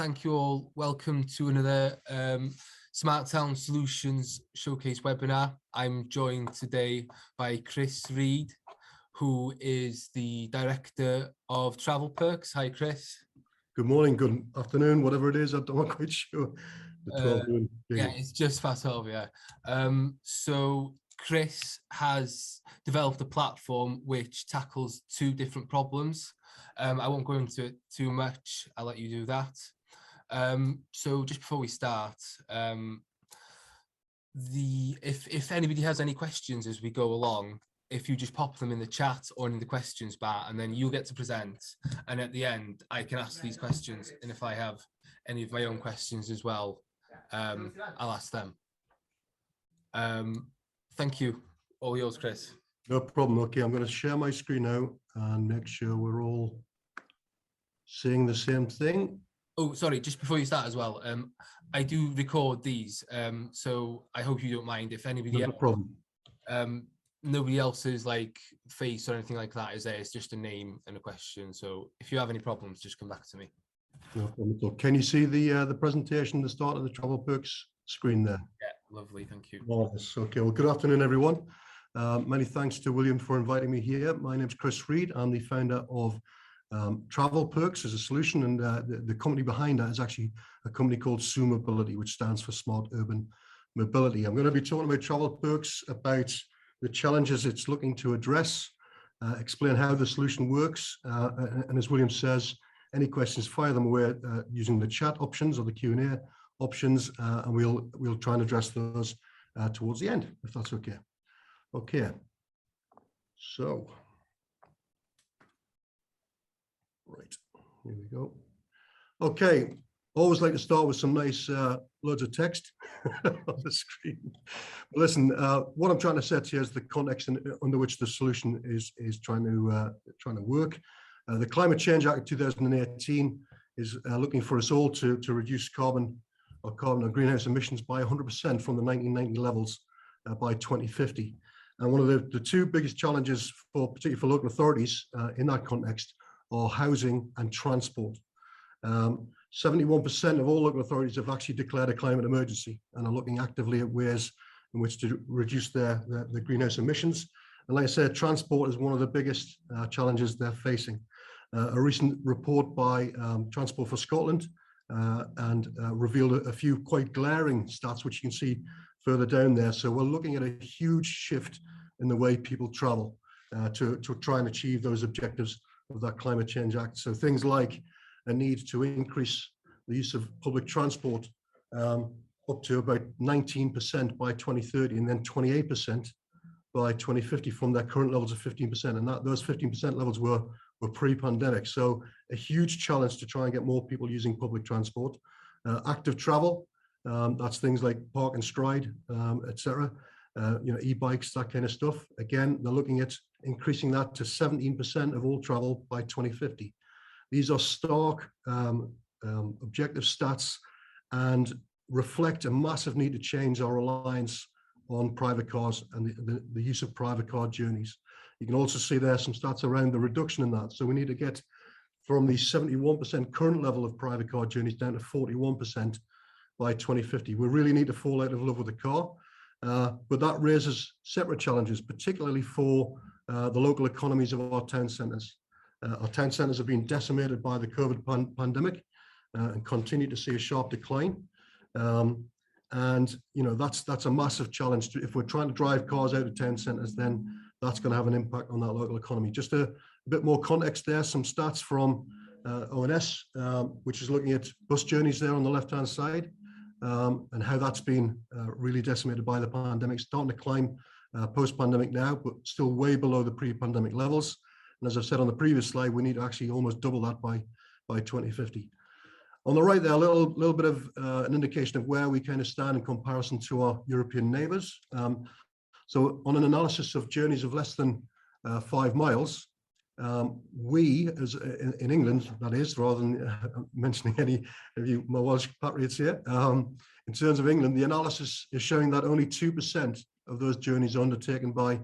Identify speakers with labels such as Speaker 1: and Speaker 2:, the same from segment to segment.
Speaker 1: thank you all. Welcome to another Smart Town Solutions Showcase webinar. I'm joined today by Chris Reid, who is the Director of Travelperx. Hi, Chris.
Speaker 2: Good morning, good afternoon, whatever it is. I'm not quite sure. The 12 noon.
Speaker 1: Yeah, it's just past 12, yeah. So Chris has developed a platform which tackles two different problems. I won't go into it too much. I'll let you do that. So just before we start, if anybody has any questions as we go along, if you just pop them in the chat or in the questions bar, and then you'll get to present. And at the end, I can ask these questions. And if I have any of my own questions as well, I'll ask them. Thank you. All yours, Chris.
Speaker 2: No problem. Okay, I'm going to share my screen now and make sure we're all seeing the same thing.
Speaker 1: Oh, sorry, just before you start as well, I do record these, so I hope you don't mind if anybody
Speaker 2: No problem.
Speaker 1: Nobody else's like face or anything like that is there. It's just a name and a question. So if you have any problems, just come back to me.
Speaker 2: No problem at all. Can you see the presentation, the start of the Travelperx screen there?
Speaker 1: Yeah, lovely, thank you.
Speaker 2: Marvelous. Okay, well, good afternoon, everyone. Many thanks to William for inviting me here. My name's Chris Reid. I'm the founder of Travelperx as a solution, and the company behind that is actually a company called SU Mobility, which stands for Smart Urban Mobility. I'm going to be talking about Travelperx, about the challenges it's looking to address, explain how the solution works, and as William says, any questions, fire them away using the chat options or the Q&A options, and we'll try and address those towards the end, if that's okay. Okay, so. Right, here we go. Okay, always like to start with some nice loads of text on the screen. But listen, what I'm trying to set here is the context under which the solution is trying to work. The Climate Change Act of 2018 is looking for us all to reduce carbon or greenhouse emissions by 100% from the 1990 levels by 2050. And one of the two biggest challenges particularly for local authorities in that context are housing and transport. 71% of all local authorities have actually declared a climate emergency and are looking actively at ways in which to reduce their greenhouse emissions. And like I said, transport is one of the biggest challenges they're facing. A recent report by Transport for Scotland revealed a few quite glaring stats, which you can see further down there. So we're looking at a huge shift in the way people travel to try and achieve those objectives of that Climate Change Act. So things like a need to increase the use of public transport up to about 19% by 2030 and then 28% by 2050 from their current levels of 15%. And those 15% levels were pre-pandemic. So a huge challenge to try and get more people using public transport. Active travel, that's things like park and stride, etc. E-bikes, that kind of stuff. Again, they're looking at increasing that to 17% of all travel by 2050. These are stark objective stats and reflect a massive need to change our reliance on private cars and the use of private car journeys. You can also see there some stats around the reduction in that. So we need to get from the 71% current level of private car journeys down to 41% by 2050. We really need to fall out of love with the car. But that raises separate challenges, particularly for the local economies of our town centres. Our town centres have been decimated by the COVID pandemic and continue to see a sharp decline. And that's a massive challenge. If we're trying to drive cars out of town centres, then that's going to have an impact on that local economy. Just a bit more context there, some stats from ONS, which is looking at bus journeys there on the left-hand side. And how that's been really decimated by the pandemic, starting to climb post-pandemic now, but still way below the pre-pandemic levels. And as I said on the previous slide, we need to actually almost double that by 2050. On the right there, a little bit of an indication of where we kind of stand in comparison to our European neighbours. So on an analysis of journeys of less than 5 miles, we, as in England, that is, rather than mentioning any of you, my Welsh patriots here, in terms of England, the analysis is showing that only 2% of those journeys are undertaken by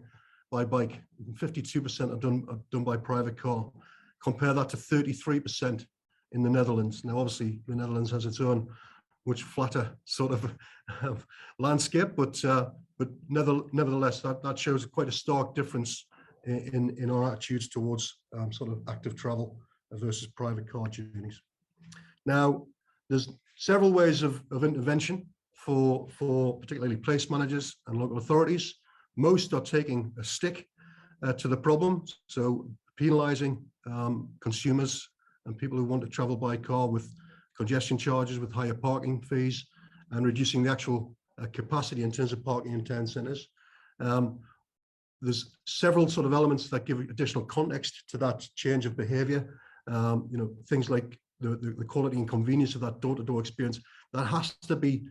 Speaker 2: bike. 52% are done by private car. Compare that to 33% in the Netherlands. Now, obviously, the Netherlands has its own much flatter sort of landscape, but nevertheless, that shows quite a stark difference in our attitudes towards sort of active travel versus private car journeys. Now, there's several ways of intervention for particularly place managers and local authorities. Most are taking a stick to the problem, so penalising consumers and people who want to travel by car with congestion charges, with higher parking fees, and reducing the actual capacity in terms of parking in town centres. There's several sort of elements that give additional context to that change of behaviour. Things like the quality and convenience of that door-to-door experience that has to be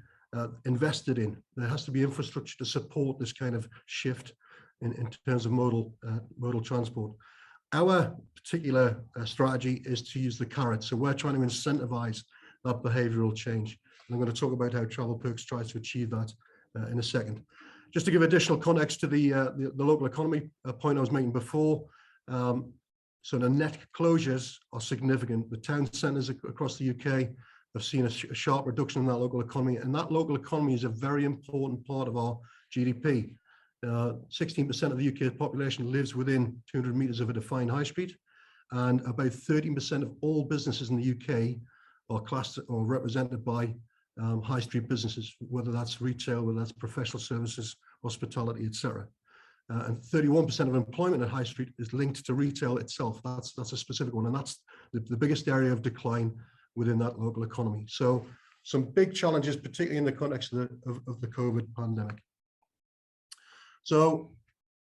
Speaker 2: invested in. There has to be infrastructure to support this kind of shift in terms of modal transport. Our particular strategy is to use the carrot. So we're trying to incentivize that behavioral change. And I'm going to talk about how Travelperx tries to achieve that in a second. Just to give additional context to the local economy point I was making before, so the net closures are significant. The town centres across the UK have seen a sharp reduction in that local economy, and that local economy is a very important part of our GDP. 16% of the UK population lives within 200 metres of a defined high street, and about 13% of all businesses in the UK are classed or represented by high street businesses, whether that's retail, whether that's professional services, hospitality, etc. And 31% of employment at high street is linked to retail itself. That's a specific one, and that's the biggest area of decline within that local economy. So some big challenges, particularly in the context of the COVID pandemic. So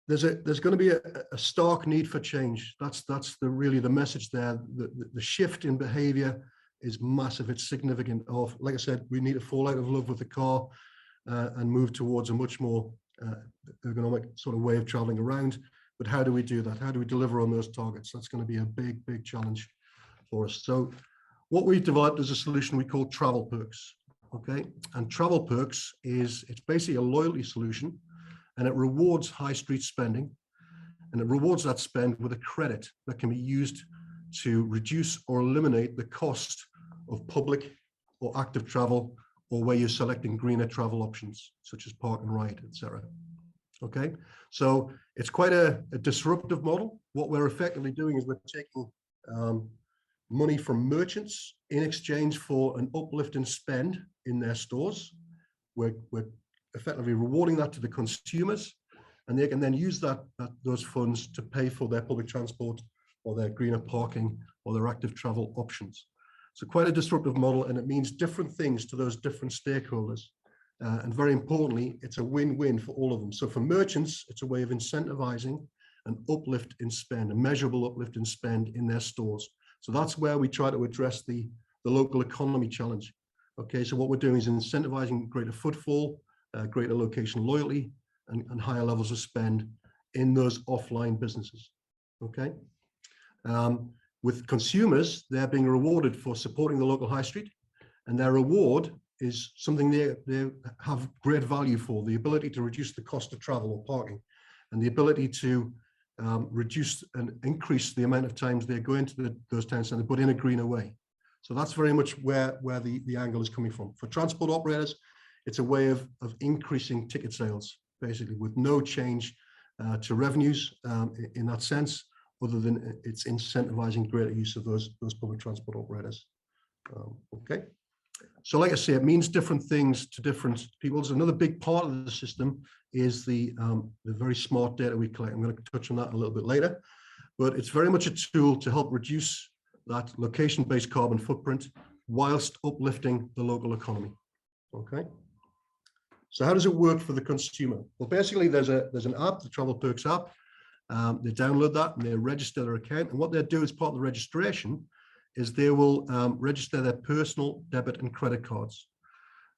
Speaker 2: there's going to be a stark need for change. That's really the message there. The shift in behaviour is massive. It's significant. Like I said, we need to fall out of love with the car and move towards a much more ergonomic sort of way of traveling around. But how do we do that? How do we deliver on those targets? That's going to be a big challenge for us. So what we've developed is a solution we call Travelperx. Okay, and Travelperx it's basically a loyalty solution, and it rewards high street spending, and it rewards that spend with a credit that can be used to reduce or eliminate the cost of public or active travel, or where you're selecting greener travel options, such as park and ride, etc. Okay, so it's quite a disruptive model. What we're effectively doing is we're taking money from merchants in exchange for an uplift in spend in their stores. We're effectively rewarding that to the consumers, and they can then use those funds to pay for their public transport or their greener parking or their active travel options. So quite a disruptive model, and it means different things to those different stakeholders. And very importantly, it's a win-win for all of them. So for merchants, it's a way of incentivizing an uplift in spend, a measurable uplift in spend in their stores. So that's where we try to address the local economy challenge. Okay, so what we're doing is incentivizing greater footfall, greater location loyalty, and higher levels of spend in those offline businesses. Okay. With consumers, they're being rewarded for supporting the local high street, and their reward is something they have great value for: the ability to reduce the cost of travel or parking, and the ability to reduce and increase the amount of times they go into those town centres, but in a greener way. So that's very much where the angle is coming from. For transport operators, it's a way of increasing ticket sales, basically, with no change to revenues in that sense, other than it's incentivizing greater use of those public transport operators. Okay, so like I say, it means different things to different people. So another big part of the system is the very smart data we collect. I'm going to touch on that a little bit later, but it's very much a tool to help reduce that location-based carbon footprint whilst uplifting the local economy. Okay, so how does it work for the consumer? Well, basically, there's an app, the Travelperx app. They download that and they register their account, and what they do as part of the registration is they will register their personal debit and credit cards.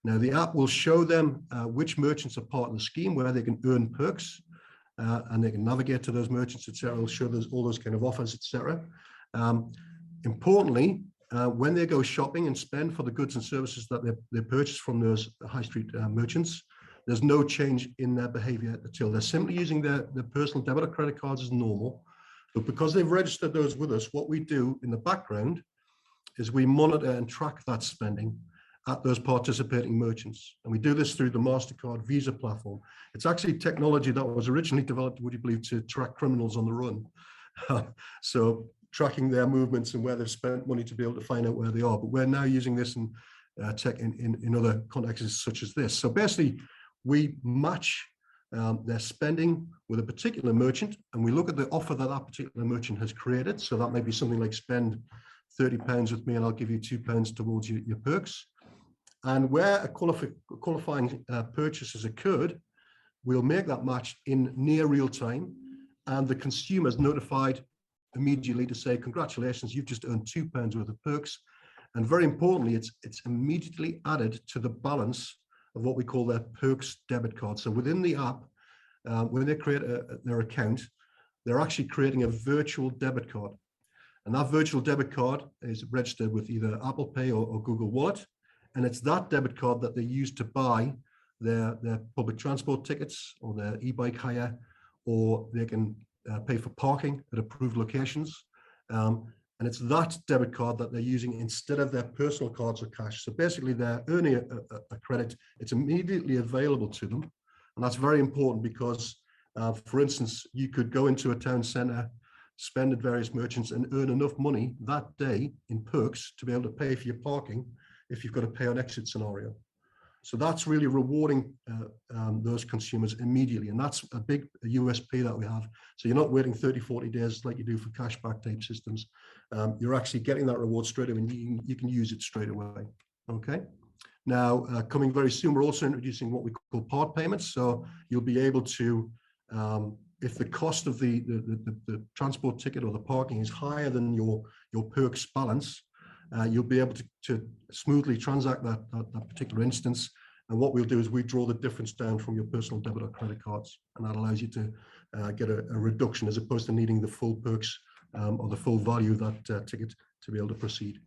Speaker 2: Now the app will show them which merchants are part of the scheme, where they can earn perks, and they can navigate to those merchants, etc. It'll show all those kind of offers, etc. Importantly, when they go shopping and spend for the goods and services that they purchase from those high street merchants, there's no change in their behavior at all. They're simply using their personal debit or credit cards as normal. But because they've registered those with us, what we do in the background is we monitor and track that spending at those participating merchants. And we do this through the MasterCard Visa platform. It's actually technology that was originally developed, would you believe, to track criminals on the run. So tracking their movements and where they've spent money to be able to find out where they are. But we're now using this in tech in other contexts such as this. So basically, we match their spending with a particular merchant, and we look at the offer that that particular merchant has created. So that may be something like spend £30 with me and I'll give you £2 towards your perks. And where a qualifying purchase has occurred, we'll make that match in near real time, and the consumer is notified immediately to say, congratulations, you've just earned £2 worth of perks. And very importantly, it's immediately added to the balance of what we call their perks debit card. So within the app, when they create their account, they're actually creating a virtual debit card. And that virtual debit card is registered with either Apple Pay or Google Wallet. And it's that debit card that they use to buy their public transport tickets or their e-bike hire, or they can pay for parking at approved locations. And it's that debit card that they're using instead of their personal cards or cash. So basically they're earning a credit. It's immediately available to them. And that's very important because, for instance, you could go into a town centre, spend at various merchants and earn enough money that day in perks to be able to pay for your parking if you've got a pay on exit scenario. So that's really rewarding those consumers immediately. And that's a big USP that we have. So you're not waiting 30, 40 days like you do for cashback type systems. You're actually getting that reward straight away and you can use it straight away. Okay. Now, coming very soon, we're also introducing what we call part payments. So you'll be able to, if the cost of the transport ticket or the parking is higher than your perks balance, you'll be able to smoothly transact that particular instance. And what we'll do is we draw the difference down from your personal debit or credit cards. And that allows you to get a reduction as opposed to needing the full perks or the full value of that ticket to be able to proceed.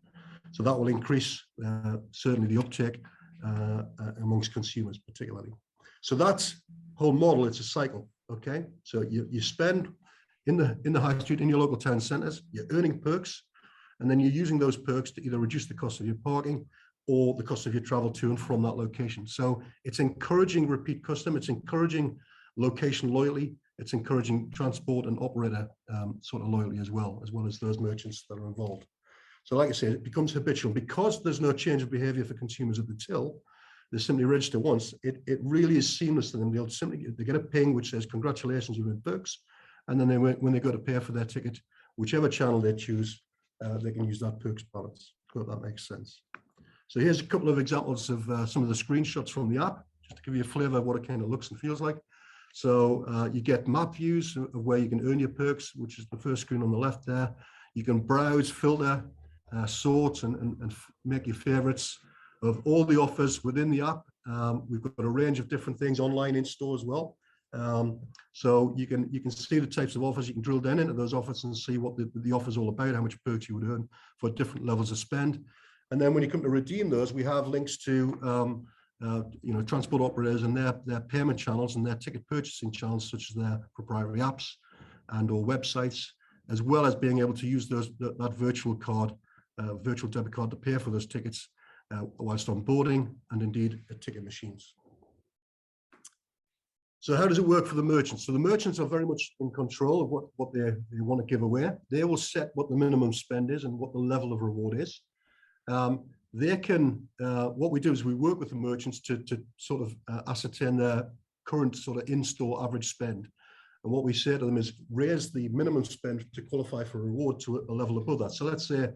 Speaker 2: So that will increase certainly the uptake amongst consumers particularly. So that whole model, it's a cycle, okay? So you spend in the high street, in your local town centres, you're earning perks, and then you're using those perks to either reduce the cost of your parking or the cost of your travel to and from that location. So it's encouraging repeat custom, it's encouraging location loyalty, it's encouraging transport and operator sort of loyalty as well as those merchants that are involved. So like I said, it becomes habitual because there's no change of behavior for consumers at the till. They simply register once. It really is seamless to them. They get a ping which says, congratulations, you've earned perks. And then when they go to pay for their ticket, whichever channel they choose, they can use that perks balance. I hope that makes sense. So here's a couple of examples of some of the screenshots from the app, just to give you a flavor of what it kind of looks and feels like. So you get map views of where you can earn your perks, which is the first screen on the left there. You can browse, filter, sort, and make your favorites of all the offers within the app. We've got a range of different things online in store as well. So you can see the types of offers. You can drill down into those offers and see what the offer is all about, how much perks you would earn for different levels of spend. And then when you come to redeem those, we have links to transport operators and their payment channels and their ticket purchasing channels, such as their proprietary apps and or websites, as well as being able to use that virtual debit card to pay for those tickets whilst on boarding and indeed at ticket machines. So how does it work for the merchants? So the merchants are very much in control of what they want to give away. They will set what the minimum spend is and what the level of reward is. They can, what we do is we work with the merchants to sort of ascertain their current sort of in-store average spend. And what we say to them is raise the minimum spend to qualify for a reward to a level above that. So let's say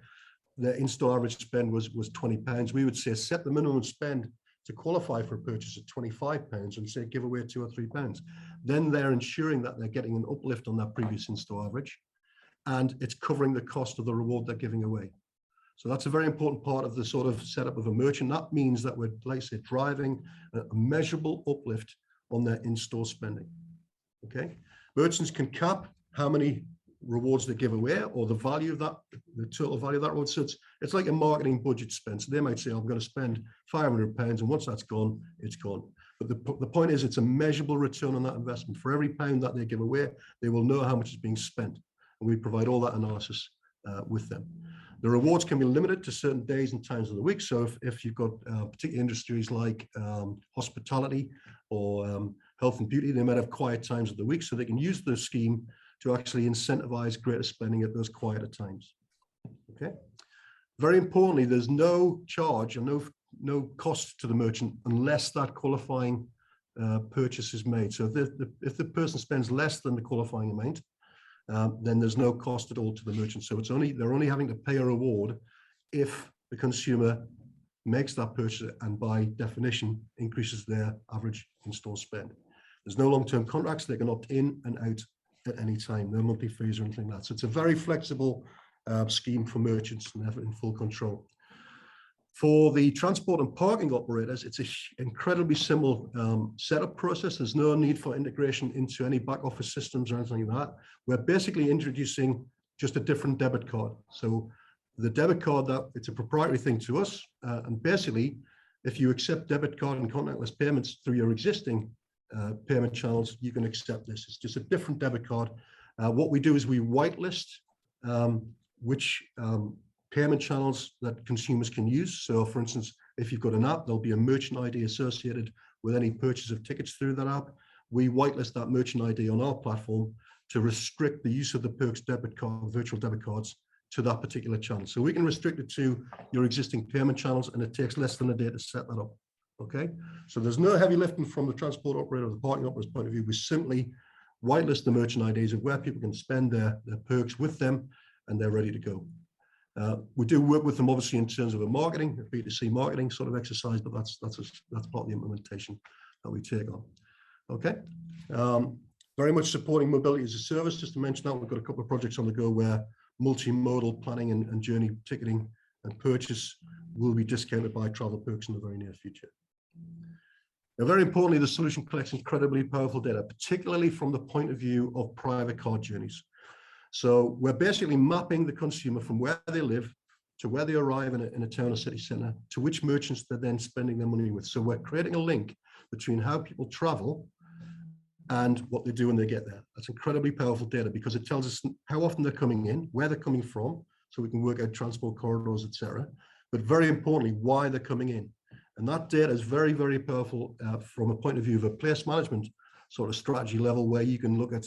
Speaker 2: their in-store average spend was £20. We would say set the minimum spend to qualify for a purchase at £25 and say give away £2 or £3. Then they're ensuring that they're getting an uplift on that previous in-store average, and it's covering the cost of the reward they're giving away. So that's a very important part of the sort of setup of a merchant. That means that we're, like I say, driving a measurable uplift on their in-store spending. Okay, merchants can cap how many rewards they give away or the value of that, the total value of that reward. So it's like a marketing budget spend. So they might say, I'm going to spend £500, and once that's gone, it's gone. But the point is, it's a measurable return on that investment. For every pound that they give away, they will know how much is being spent, and we provide all that analysis with them. The rewards can be limited to certain days and times of the week. So if you've got particular industries like hospitality or health and beauty, they might have quiet times of the week, so they can use the scheme to actually incentivize greater spending at those quieter times. Okay. Very importantly, there's no charge and no cost to the merchant unless that qualifying purchase is made. So if the person spends less than the qualifying amount, then there's no cost at all to the merchant. So they're only having to pay a reward if the consumer makes that purchase and by definition increases their average in-store spend. There's no long-term contracts. They can opt in and out at any time. No monthly fees or anything like that. So it's a very flexible scheme for merchants and they're in full control. For the transport and parking operators, it's an incredibly simple setup process. There's no need for integration into any back office systems or anything like that. We're basically introducing just a different debit card. So the debit card, it's a proprietary thing to us. And basically, if you accept debit card and contactless payments through your existing payment channels, you can accept this. It's just a different debit card. What we do is we whitelist which payment channels that consumers can use. So for instance, if you've got an app, there'll be a merchant ID associated with any purchase of tickets through that app. We whitelist that merchant ID on our platform to restrict the use of the Perks debit card, virtual debit cards, to that particular channel. So we can restrict it to your existing payment channels, and it takes less than a day to set that up. Okay, so there's no heavy lifting from the transport operator or the parking operator's point of view. We simply whitelist the merchant IDs of where people can spend their perks with them, and they're ready to go. We do work with them obviously in terms of a marketing, a B2C marketing sort of exercise, but that's part of the implementation that we take on. Okay, very much supporting mobility as a service. Just to mention that, we've got a couple of projects on the go where multimodal planning and journey ticketing and purchase will be discounted by Travelperx in the very near future. Now, very importantly, the solution collects incredibly powerful data, particularly from the point of view of private car journeys. So we're basically mapping the consumer from where they live to where they arrive in a town or city centre to which merchants they're then spending their money with. So we're creating a link between how people travel and what they do when they get there. That's incredibly powerful data because it tells us how often they're coming in, where they're coming from, so we can work out transport corridors, etc. But very importantly, why they're coming in. And that data is very, very powerful from a point of view of a place management sort of strategy level, where you can look at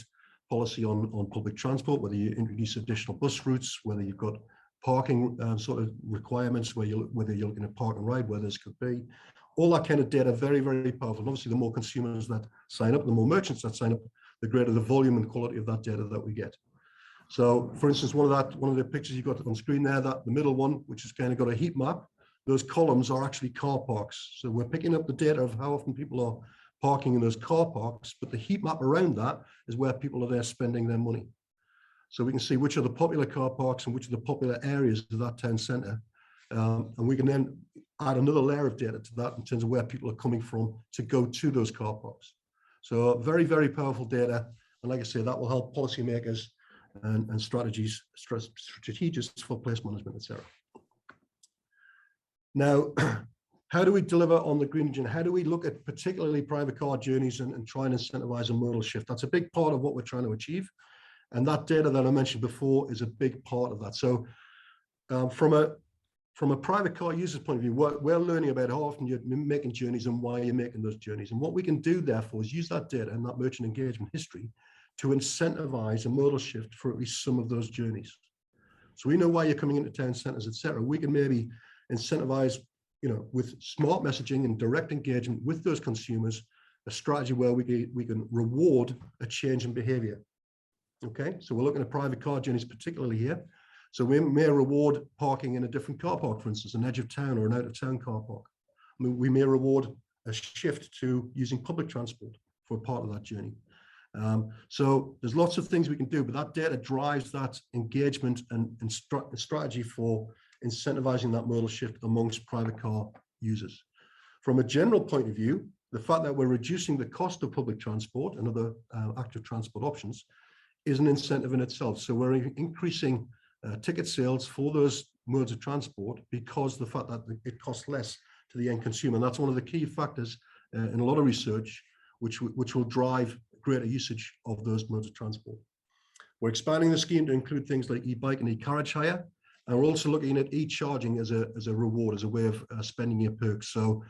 Speaker 2: policy on public transport, whether you introduce additional bus routes, whether you've got parking sort of requirements, whether you're looking at park and ride, where this could be. All that kind of data, very, very powerful. And obviously, the more consumers that sign up, the more merchants that sign up, the greater the volume and quality of that data that we get. So, for instance, one of the pictures you got on screen there, that the middle one, which has kind of got a heat map, those columns are actually car parks. So we're picking up the data of how often people are parking in those car parks, but the heat map around that is where people are there spending their money. So we can see which are the popular car parks and which are the popular areas of that town centre. And we can then add another layer of data to that in terms of where people are coming from to go to those car parks. So very, very powerful data. And like I say, that will help policymakers and strategists for place management, etc. Now, how do we deliver on the green agenda? How do we look at particularly private car journeys and try and incentivize a modal shift? That's a big part of what we're trying to achieve. And that data that I mentioned before is a big part of that. So from a private car user's point of view, we're learning about how often you're making journeys and why you're making those journeys. And what we can do, therefore, is use that data and that merchant engagement history to incentivize a modal shift for at least some of those journeys. So we know why you're coming into town centers, etc. We can maybe incentivize, with smart messaging and direct engagement with those consumers, a strategy where we can reward a change in behavior. Okay, so we're looking at private car journeys particularly here. So we may reward parking in a different car park, for instance, an edge of town or an out of town car park. I mean, we may reward a shift to using public transport for part of that journey. So there's lots of things we can do, but that data drives that engagement and strategy for incentivizing that modal shift amongst private car users. From a general point of view, the fact that we're reducing the cost of public transport and other active transport options is an incentive in itself. So we're increasing ticket sales for those modes of transport because the fact that it costs less to the end consumer. And that's one of the key factors in a lot of research, which will drive greater usage of those modes of transport. We're expanding the scheme to include things like e-bike and e-carriage hire. And we're also looking at e-charging as a reward, as a way of spending your perks. So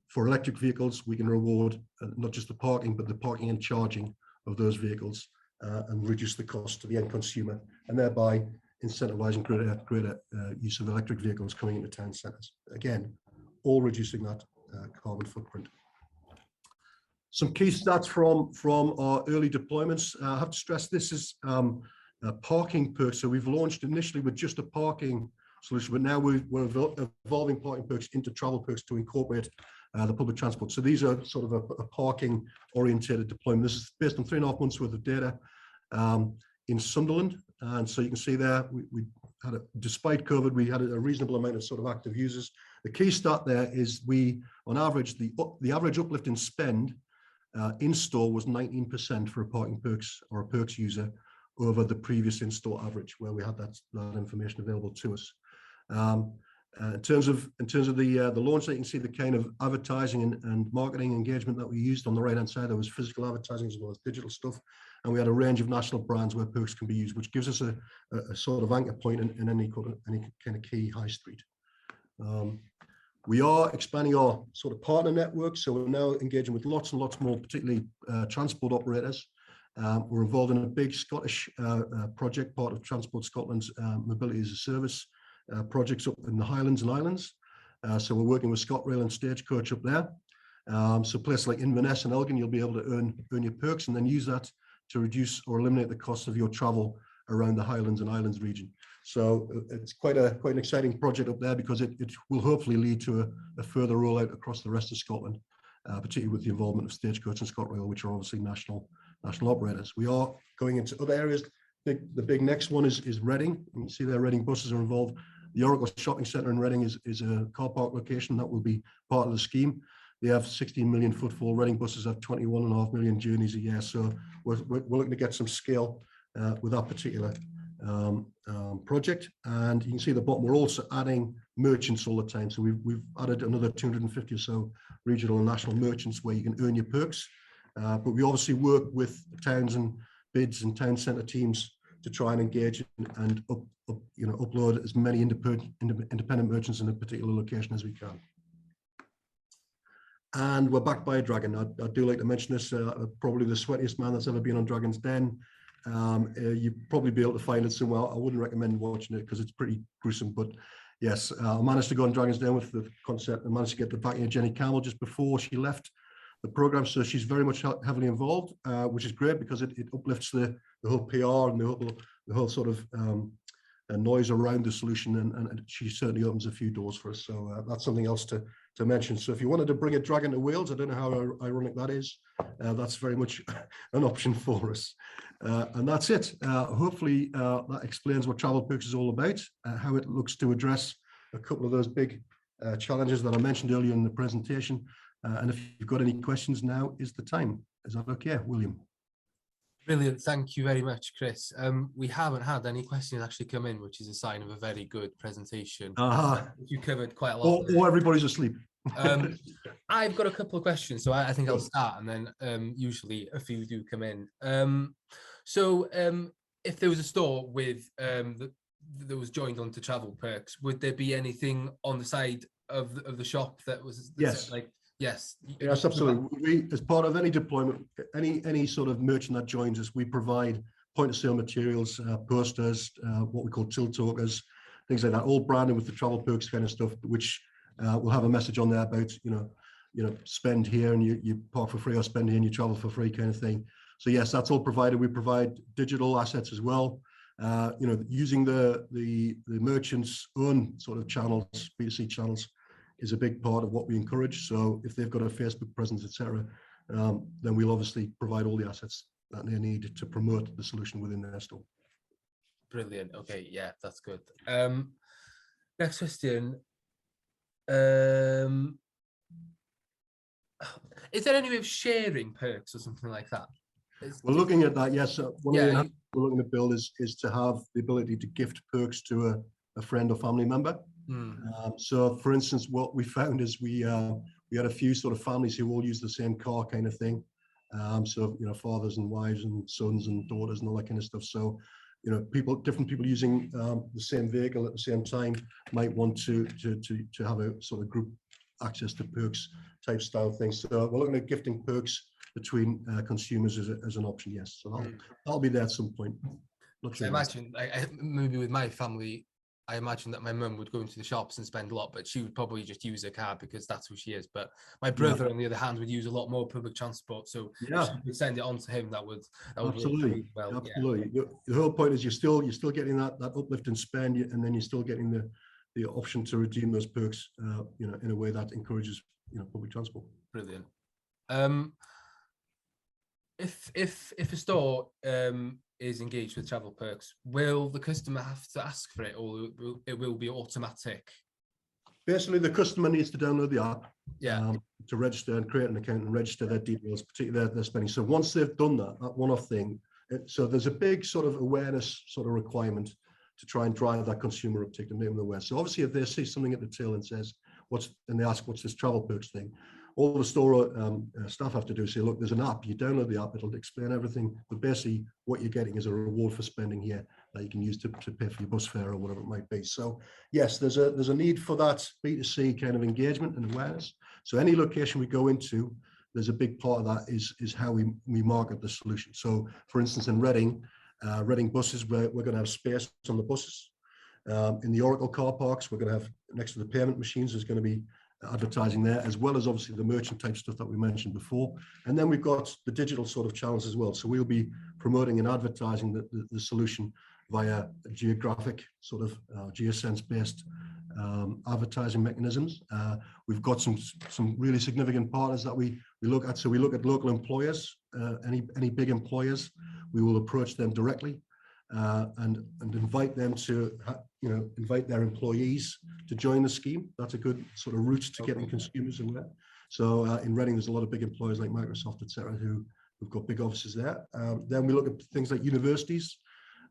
Speaker 2: for electric vehicles, we can reward not just the parking, but the parking and charging of those vehicles, and reduce the cost to the end consumer, and thereby incentivizing greater use of electric vehicles coming into town centres. Again, all reducing that carbon footprint. Some key stats from our early deployments. I have to stress this is parking perks. So we've launched initially with just a parking solution, but now we're evolving parking perks into Travelperx to incorporate the public transport. So these are sort of a parking orientated deployment. This is based on 3.5 months worth of data in Sunderland. And so you can see there, we had despite COVID, we had a reasonable amount of sort of active users. The key stat there is we, on average, the average uplift in spend in store was 19% for a parking perks or a perks user over the previous in-store average, where we had that information available to us. In terms of the launch, you can see the kind of advertising and marketing engagement that we used. On the right hand side, there was physical advertising as well as digital stuff, and we had a range of national brands where perks can be used, which gives us a sort of anchor point in any kind of key high street. We are expanding our sort of partner network, so we're now engaging with lots and lots more, particularly transport operators. We're involved in a big Scottish project, part of Transport Scotland's Mobility as a Service projects up in the Highlands and Islands. So we're working with ScotRail and Stagecoach up there. So places like Inverness and Elgin, you'll be able to earn your perks and then use that to reduce or eliminate the cost of your travel around the Highlands and Islands region. So it's quite an exciting project up there, because it will hopefully lead to a further rollout across the rest of Scotland, particularly with the involvement of Stagecoach and ScotRail, which are obviously national operators. We are going into other areas. The big next one is Reading. You can see there Reading buses are involved. The Oracle Shopping Centre in Reading is a car park location that will be part of the scheme. They have 16 million footfall. Reading buses have 21.5 million journeys a year. So we're looking to get some scale with that particular project. And you can see at the bottom, we're also adding merchants all the time. So we've added another 250 or so regional and national merchants where you can earn your perks. But we obviously work with towns and bids and town centre teams to try and engage and upload as many independent merchants in a particular location as we can. And we're backed by a dragon. I do like to mention this, probably the sweatiest man that's ever been on Dragon's Den. You'd probably be able to find it somewhere. I wouldn't recommend watching it because it's pretty gruesome, but yes, I managed to go on Dragon's Den with the concept and managed to get the backing of Jenny Campbell just before she left the program. So she's very much heavily involved, which is great because it uplifts the whole PR and the whole sort of noise around the solution, and she certainly opens a few doors for us. So that's something else to mention. So if you wanted to bring a dragon to Wales, I don't know how ironic that is. That's very much an option for us. And that's it. Hopefully that explains what Travelperx is all about, how it looks to address a couple of those big challenges that I mentioned earlier in the presentation. And if you've got any questions, now is the time. Is that okay, William?
Speaker 1: Brilliant. Thank you very much, Chris. We haven't had any questions actually come in, which is a sign of a very good presentation. You covered quite a lot.
Speaker 2: Or everybody's asleep.
Speaker 1: I've got a couple of questions, so I think I'll start, and then usually a few do come in. So if there was a store with that was joined onto Travelperx, would there be anything on the side of the shop that was like? Yes.
Speaker 2: Yes, absolutely. We, as part of any deployment, any sort of merchant that joins us, we provide point of sale materials, posters, what we call till talkers, things like that, all branded with the Travelperx kind of stuff, which will have a message on there about, spend here and you park for free, or spend here and you travel for free kind of thing. So yes, that's all provided. We provide digital assets as well. Using the merchants' own sort of channels, B2C channels, is a big part of what we encourage. So if they've got a Facebook presence, etc., then we'll obviously provide all the assets that they need to promote the solution within their store.
Speaker 1: Brilliant. Okay, yeah, that's good. Next question. Is there any way of sharing perks or something like that?
Speaker 2: We're looking at that, yes. One of the things we're looking to build is to have the ability to gift perks to a friend or family member. So for instance, what we found is we had a few sort of families who all use the same car kind of thing. So fathers and wives and sons and daughters and all that kind of stuff. So different people using the same vehicle at the same time might want to have a sort of group access to perks type style things. So we're looking at gifting perks between consumers as an option. Yes, so that'll be there at some point. Not sure.
Speaker 1: I imagine, maybe with my family, I imagine that my mum would go into the shops and spend a lot, but she would probably just use her car because that's who she is. But my brother, on the other hand, would use a lot more public transport. So if she could send it on to him, that would
Speaker 2: absolutely
Speaker 1: work really well.
Speaker 2: Absolutely. Yeah. The whole point is you're still getting that uplift and spend, and then you're still getting the option to redeem those perks, in a way that encourages public transport.
Speaker 1: Brilliant. If a store is engaged with Travelperx, will the customer have to ask for it, or it will be automatic?
Speaker 2: Basically, the customer needs to download the app to register and create an account and register their details, particularly their spending. So once they've done that one-off thing, so there's a big sort of awareness sort of requirement to try and drive that consumer uptake and make them aware. So obviously, if they see something at the till and says, and they ask, what's this Travelperx thing? All the store staff have to do is say, look, there's an app, you download the app, it'll explain everything, but basically what you're getting is a reward for spending here that you can use to pay for your bus fare or whatever it might be. So yes, there's a need for that B2C kind of engagement and awareness. So any location we go into, there's a big part of that is how we market the solution. So for instance, in Reading buses, we're going to have space on the buses. In the Oracle car parks, we're going to have, next to the payment machines, there's going to be advertising there, as well as obviously the merchant type stuff that we mentioned before. And then we've got the digital sort of channels as well. So we'll be promoting and advertising the solution via geographic sort of geosense based advertising mechanisms. We've got some really significant partners that we look at. So we look at local employers, any big employers, we will approach them directly and invite them to invite their employees to join the scheme. That's a good sort of route to getting consumers aware. So in Reading, there's a lot of big employers like Microsoft, etc., who've got big offices there. Then we look at things like universities.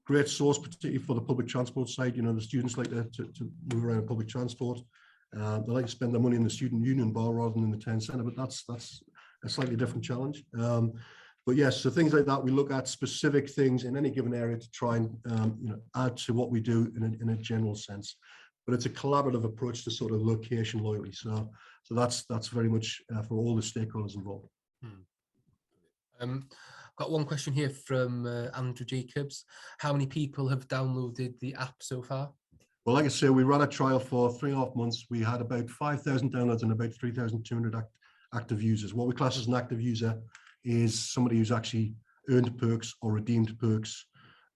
Speaker 2: Great source, particularly for the public transport side. The students like to move around public transport. They like to spend their money in the student union bar rather than in the town centre, but that's a slightly different challenge. But yes, so things like that, we look at specific things in any given area to try and add to what we do in a general sense. But it's a collaborative approach to sort of location loyalty. So that's very much for all the stakeholders involved.
Speaker 1: Got one question here from Andrew Jacobs. How many people have downloaded the app so far?
Speaker 2: Well, like I say, we ran a trial for 3.5 months. We had about 5,000 downloads and about 3,200 active users. What we class as an active user is somebody who's actually earned perks or redeemed perks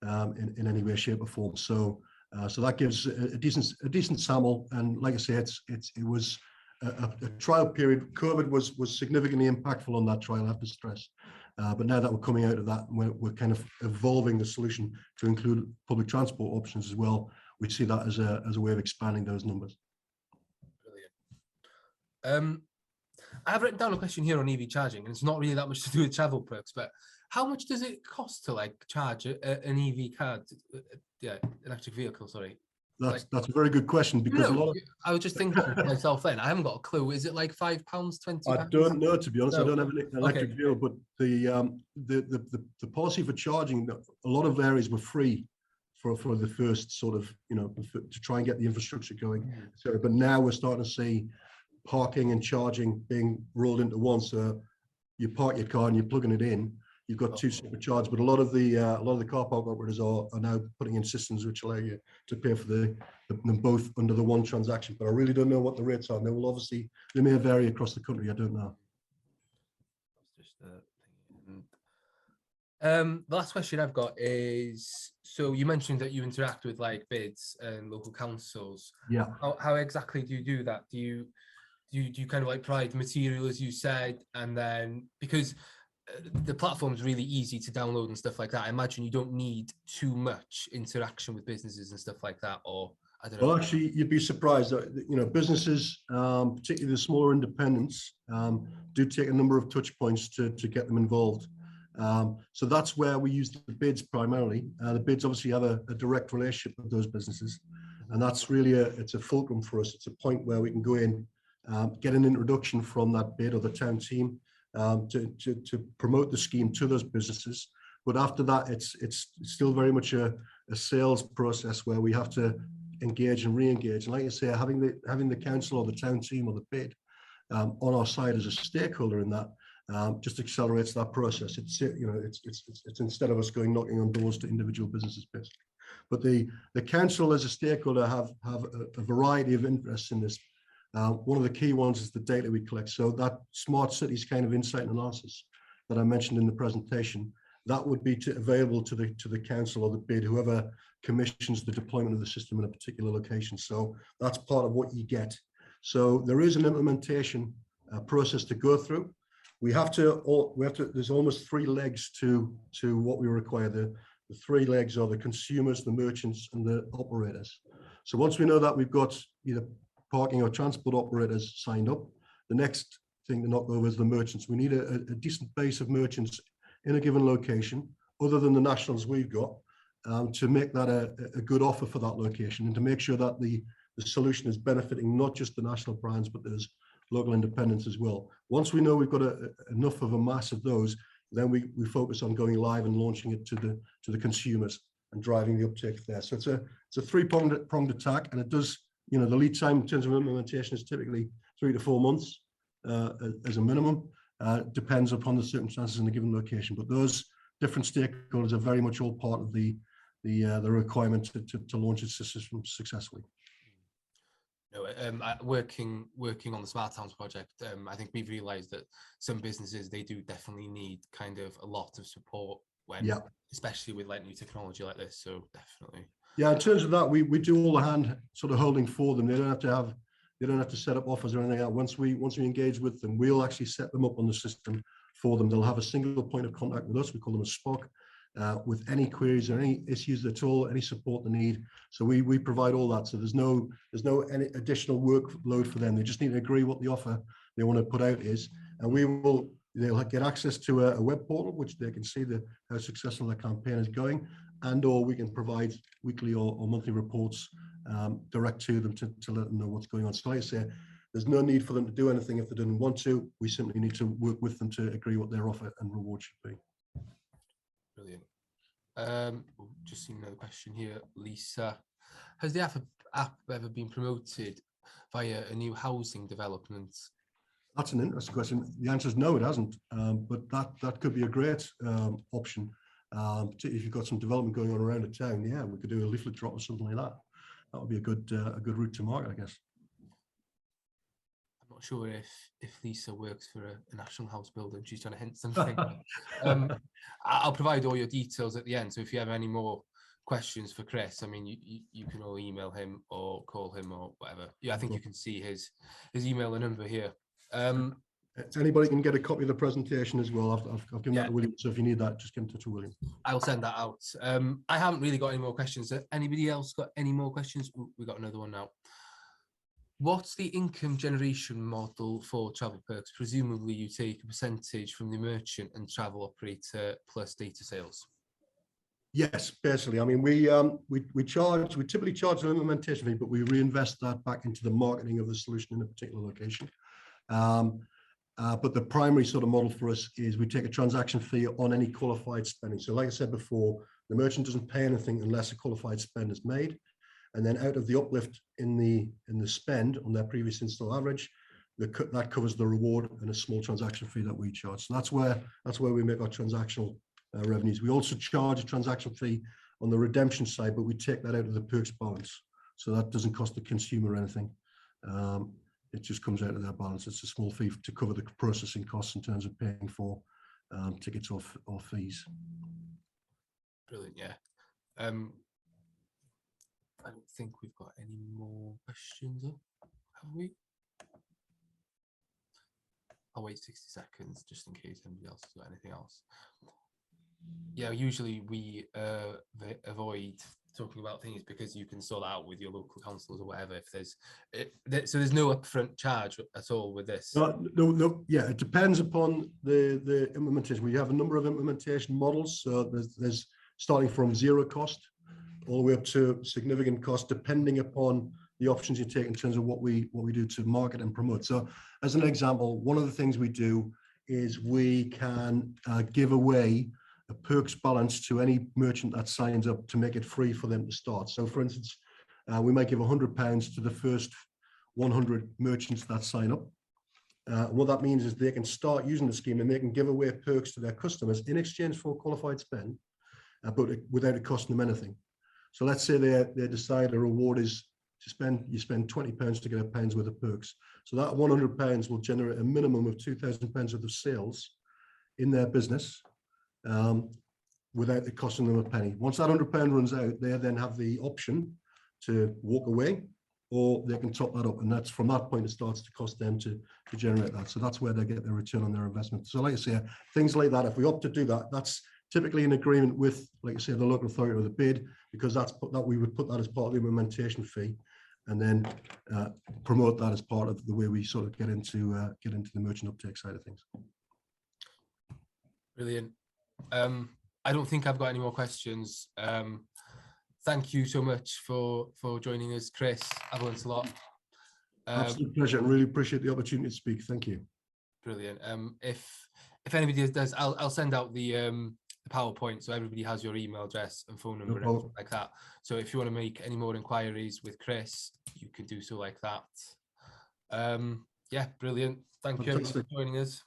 Speaker 2: in any way, shape, or form. So that gives a decent sample. And like I say, it was a trial period. COVID was significantly impactful on that trial, I have to stress. But now that we're coming out of that, we're kind of evolving the solution to include public transport options as well. We see that as a way of expanding those numbers.
Speaker 1: Brilliant. I have written down a question here on EV charging, and it's not really that much to do with Travelperx, but how much does it cost to charge an EV card? Electric vehicle, sorry.
Speaker 2: That's a very good question, because
Speaker 1: I was just thinking to myself then, I haven't got a clue. Is it like £5, £20?
Speaker 2: I don't know, to be honest. No. I don't have an electric vehicle, but the policy for charging, a lot of areas were free for the first sort of, to try and get the infrastructure going. But now we're starting to see parking and charging being rolled into one. So you park your car and you're plugging it in. You've got two separate charges, but a lot of the car park operators are now putting in systems which allow you to pay for them both under the one transaction. But I really don't know what the rates are. They may vary across the country. I don't know.
Speaker 1: The last question I've got is, so you mentioned that you interact with bids and local councils.
Speaker 2: Yeah.
Speaker 1: How exactly do you do that? Do you kind of provide material, as you said, and then, because the platform's really easy to download and stuff like that, I imagine you don't need too much interaction with businesses and stuff like that, or I don't know.
Speaker 2: Well, actually, you'd be surprised that businesses, particularly the smaller independents, do take a number of touch points to get them involved. So that's where we use the bids primarily. The bids obviously have a direct relationship with those businesses, and that's really it's a fulcrum for us. It's a point where we can go in, get an introduction from that bid or the town team to promote the scheme to those businesses. But after that, it's still very much a a sales process where we have to engage and re-engage. And like I say, having the council or the town team or the bid on our side as a stakeholder in that just accelerates that process. It's it's instead of us going knocking on doors to individual businesses based. But the council as a stakeholder have a variety of interests in this. One of the key ones is the data we collect. So that smart cities kind of insight and analysis that I mentioned in the presentation, that would be available to the council or the bid, whoever commissions the deployment of the system in a particular location. So that's part of what you get. So there is an implementation process to go through. There's almost 3 legs to what we require. The 3 legs are the consumers, the merchants, and the operators. So once we know that we've got either parking or transport operators signed up, the next thing to knock over is the merchants. We need a decent base of merchants in a given location, other than the nationals we've got, to make that a good offer for that location, and to make sure that the solution is benefiting not just the national brands, but there's local independents as well. Once we know we've got enough of a mass of those, then we focus on going live and launching it to the consumers and driving the uptake there. So it's a 3-pronged attack, and it does, the lead time in terms of implementation is typically 3 to 4 months as a minimum. Depends upon the circumstances in a given location, but those different stakeholders are very much all part of the requirement to launch a system successfully.
Speaker 1: Working on the Smart Towns project, I think we've realised that some businesses, they do definitely need kind of a lot of support when, especially with like new technology like this. So definitely. Yeah,
Speaker 2: in terms of that, we do all the hand sort of holding for them. They don't have to set up offers or anything else. Once we engage with them, we'll actually set them up on the system for them. They'll have a single point of contact with us. We call them a SPOC. With any queries or any issues at all, any support they need. So we provide all that. So there's no any additional workload for them. They just need to agree what the offer they want to put out is, and they'll get access to a web portal which they can see how successful their campaign is going, and or we can provide weekly or monthly reports direct to them to let them know what's going on. So like I say, there's no need for them to do anything if they didn't want to. We simply need to work with them to agree what their offer and reward should be.
Speaker 1: Brilliant. Just seen another question here, Lisa. Has the app ever been promoted via a new housing development?
Speaker 2: That's an interesting question. The answer is no, it hasn't. But that could be a great option. If you've got some development going on around a town, yeah, we could do a leaflet drop or something like that. That would be a good route to market, I guess.
Speaker 1: Not sure if Lisa works for a national house builder and she's trying to hint something. I'll provide all your details at the end, so if you have any more questions for Chris, I mean, you can all email him or call him or whatever. Yeah, I think you can see his email and number here.
Speaker 2: Anybody can get a copy of the presentation as well. I've given that to William, so if you need that, just get in touch with William.
Speaker 1: I'll send that out. I haven't really got any more questions. Anybody else got any more questions? We've got another one now. What's the income generation model for Travelperx? Presumably you take a percentage from the merchant and travel operator plus data sales.
Speaker 2: Yes, basically. I mean, we typically charge an implementation fee, but we reinvest that back into the marketing of the solution in a particular location. But the primary sort of model for us is we take a transaction fee on any qualified spending. So like I said before, the merchant doesn't pay anything unless a qualified spend is made. And then out of the uplift in the spend on their previous install average, that covers the reward and a small transaction fee that we charge. So that's where we make our transactional revenues. We also charge a transaction fee on the redemption side, but we take that out of the perks balance. So that doesn't cost the consumer anything. It just comes out of their balance. It's a small fee to cover the processing costs in terms of paying for tickets or fees.
Speaker 1: Brilliant, yeah. I don't think we've got any more questions up, have we? I'll wait 60 seconds just in case anybody else has got anything else. Yeah, usually we avoid talking about things because you can sort out with your local councils or whatever. If so there's no upfront charge at all with this.
Speaker 2: No. Yeah, it depends upon the implementation. We have a number of implementation models. So there's starting from zero cost all the way up to significant cost, depending upon the options you take in terms of what we do to market and promote. So as an example, one of the things we do is we can give away a perks balance to any merchant that signs up to make it free for them to start. So for instance, we might give £100 to the first 100 merchants that sign up. What that means is they can start using the scheme and they can give away perks to their customers in exchange for qualified spend, but without it costing them anything. So let's say they decide a reward is you spend £20 to get £1 worth of perks. So that £100 will generate a minimum of £2,000 worth of sales in their business without it costing them a penny. Once that £100 runs out, they then have the option to walk away, or they can top that up, and that's from that point it starts to cost them to generate that. So that's where they get their return on their investment. So like I say, things like that, if we opt to do that, that's typically in agreement with, like I say, the local authority or the bid, because that we would put that as part of the implementation fee, and then promote that as part of the way we sort of get into the merchant uptake side of things.
Speaker 1: Brilliant. I don't think I've got any more questions. Thank you so much for joining us, Chris. I've learned a lot.
Speaker 2: Absolute pleasure, and really appreciate the opportunity to speak. Thank you.
Speaker 1: Brilliant. If anybody does, I'll send out the PowerPoint so everybody has your email address and phone number and everything like that. So if you want to make any more inquiries with Chris, you can do so like that. Yeah, brilliant. Thank you for joining us.